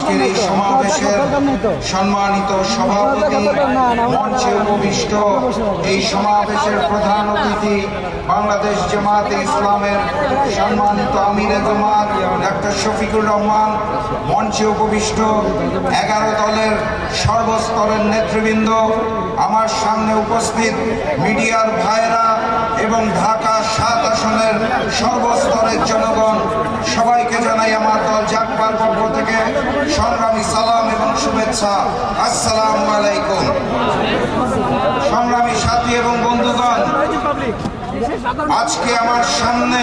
আজকের এই সমাবেশের সম্মানিত সভাপতি, মঞ্চে উপবিষ্ট এই সমাবেশের প্রধান অতিথি বাংলাদেশ জামাতে ইসলামের সম্মানিত আমিরে জামাত ডাক্তার শফিকুর রহমান, মঞ্চে উপবিষ্ট 11 দলের সর্বস্তরের নেতৃবৃন্দ, আমার সামনে উপস্থিত মিডিয়ার ভাইরা এবং ঢাকা 7 আসনের সর্বস্তরের জনগণ, সবাইকে জানাই আমার দল জাগবার পক্ষ থেকে সংগ্রামী সালাম এবং শুভেচ্ছা। আসসালামু আলাইকুম। সংগ্রামী সাথী এবং বন্ধুগণ, আজকে আমার সামনে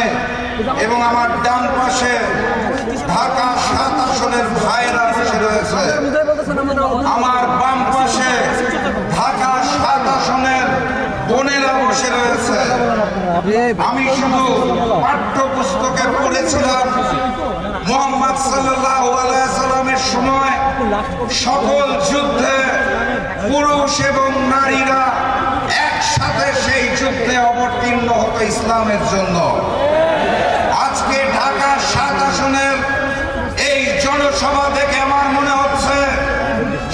এবং আমার ডান পাশে ঢাকা 7 আসনের ভাইরা বসে রয়েছে, আমার বাম পাশে ঢাকা 7 আসনের বোনেরা বসে রয়েছে। আমি শুধু পাঠ্যপুস্তকে পড়েছিলাম মুহাম্মদ সাল্লাল্লাহু আলাইহি সাল্লামের সময় সকল যুদ্ধে পুরুষ এবং নারীরা একসাথে সেই যুদ্ধে অবতীর্ণ হতো ইসলামের জন্য। আজকে ঢাকা 7 আসনের এই জনসভা দেখে আমার মনে হচ্ছে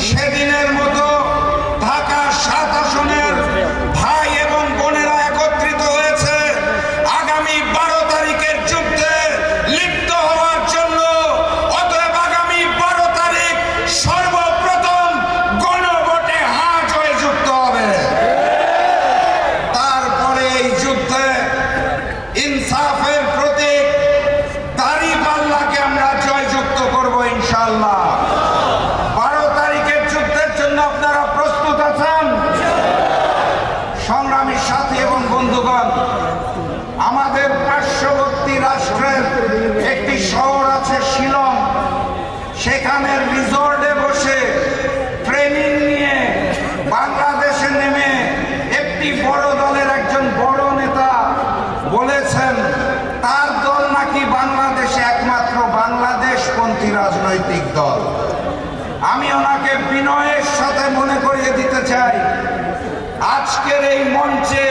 সেদিনের মতো ঢাকা 7 আসনের ভাই এবং বোনেরা একত্রিত হয়েছে আগামী 12 তারিখের যুদ্ধে লিপ্ত হওয়ার জন্য। অতএব আগামী 12 তারিখ সর্বপ্রথম গণভোটে হ্যাঁ জয়ে যুক্ত হবে। তারপরে এই যুদ্ধে ইনসাফের প্রতীক দাঁড়িপাল্লাকে আমরা জয়যুক্ত করব ইনশাআল্লাহ। 12 তারিখের যুদ্ধের জন্য আপনারা প্রস্তুত আছেন? সংগ্রামী সাথী এবং বন্ধুগণ, আমাদের পার্শ্ববর্তী রাষ্ট্রের একটি শহর আছে শিলং, সেখানে রিসোর্টে বসে ট্রেনিং নিয়ে বাংলাদেশে নেমে একটি বড় দলের একজন বড় নেতা বলেছেন তার দল নাকি বাংলাদেশে একমাত্র বাংলাদেশপন্থী রাজনৈতিক দল। আমি ওনাকে বিনয়ের সাথে মনে করিয়ে দিতে চাই, আজকের এই মঞ্চে,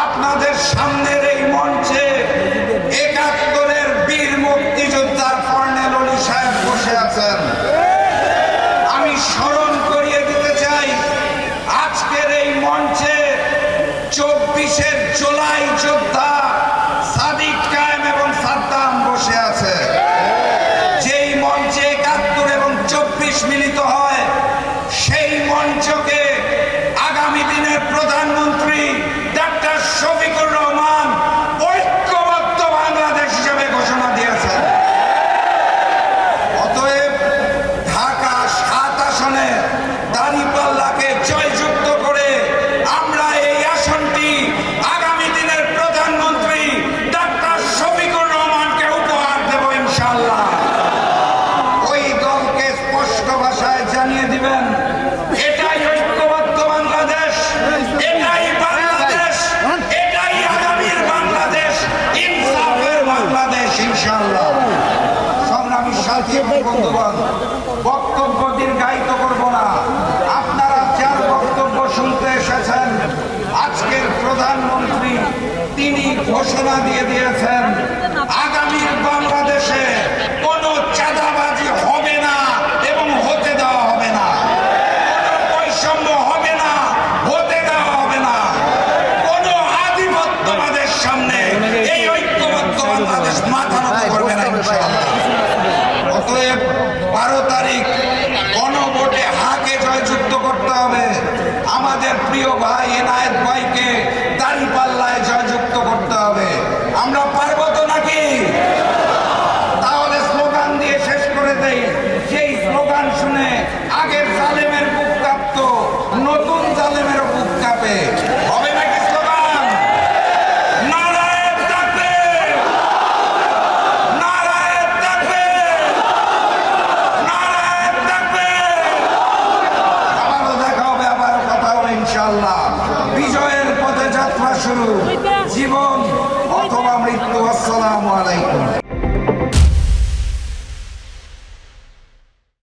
আপনাদের সামনের এই মঞ্চে 71-এর বীর মুক্তিযোদ্ধার কর্নেল অলি সাহেব বসে আছেন। আমি স্মরণ করিয়ে দিতে চাই, আজকের এই মঞ্চে 24-এর জুলাই যোদ্ধা সাদিক কায়েম এবং সাদ্দাম বসে আছে। যেই মঞ্চে 71 এবং 24 মিলিত হয়, সেই মঞ্চকে আগামী দিনের প্রধানমন্ত্রী ডাক্তার শফিকুর রহমান ঐক্যবদ্ধ বাংলাদেশ হিসেবে ঘোষণা দিয়েছেন। অতএব ঢাকা 7 আসনে দাঁড়িপাল্লাকে জয়যুক্ত করে আমরা এই আসনটি আগামী দিনের প্রধানমন্ত্রী ডাক্তার শফিকুর রহমানকে উপহার দেব ইনশাআল্লাহ। ওই দলকে স্পষ্ট ভাষায় জানিয়ে দিবেন, এটাই ঐক্যবদ্ধ বাংলাদেশ, এটাই বাংলাদেশ, এটাই আগামীর বাংলাদেশ, ইনসাফের বাংলাদেশ ইনশাআল্লাহ। সংগ্রামী সাথী এবং বন্ধুগণ, বক্তব্য দীর্ঘায়িত করব না। আপনারা যার বক্তব্য শুনতে এসেছেন, আজকের প্রধানমন্ত্রী তিনি ঘোষণা দিয়ে দিয়েছেন আগামীর বাংলাদেশে কোনো চাঁদাবাজি হবে না এবং হতে দেওয়া হবে না, কোনো বৈষম্য হবে না, হতে দেওয়া হবে না, কোনো আধিপত্যবাদের সামনে এই ঐক্যবদ্ধ বাংলাদেশ মাথা নত করবে না ইনশাআল্লাহ। অতএব 12 তারিখ গণভোটে হাকে জয়যুক্ত করতে হবে। আমাদের প্রিয় ভাই এনায়েত ভাইকে দাঁড়িপাল্লায় জয়যুক্ত করতে হবে। আমরা পারবো তো নাকি? তাহলে স্লোগান দিয়ে শেষ করে দেই। সেই স্লোগান শুনে আগের জালেমের বুক কাঁপত, নতুন জালেমেরও বুক কাঁপে। হবে নাকি স্লোগান? নারায়ে তাকবীর, নারায়ে তাকবীর, নারায়ে তাকবীর। আবারও দেখা হবে, আবারও কথা হবে ইনশাআল্লাহ। বিজয়ের পথে যাত্রা শুরু, জীবন অথবা মৃত্যু। আসসালামু আলাইকুম।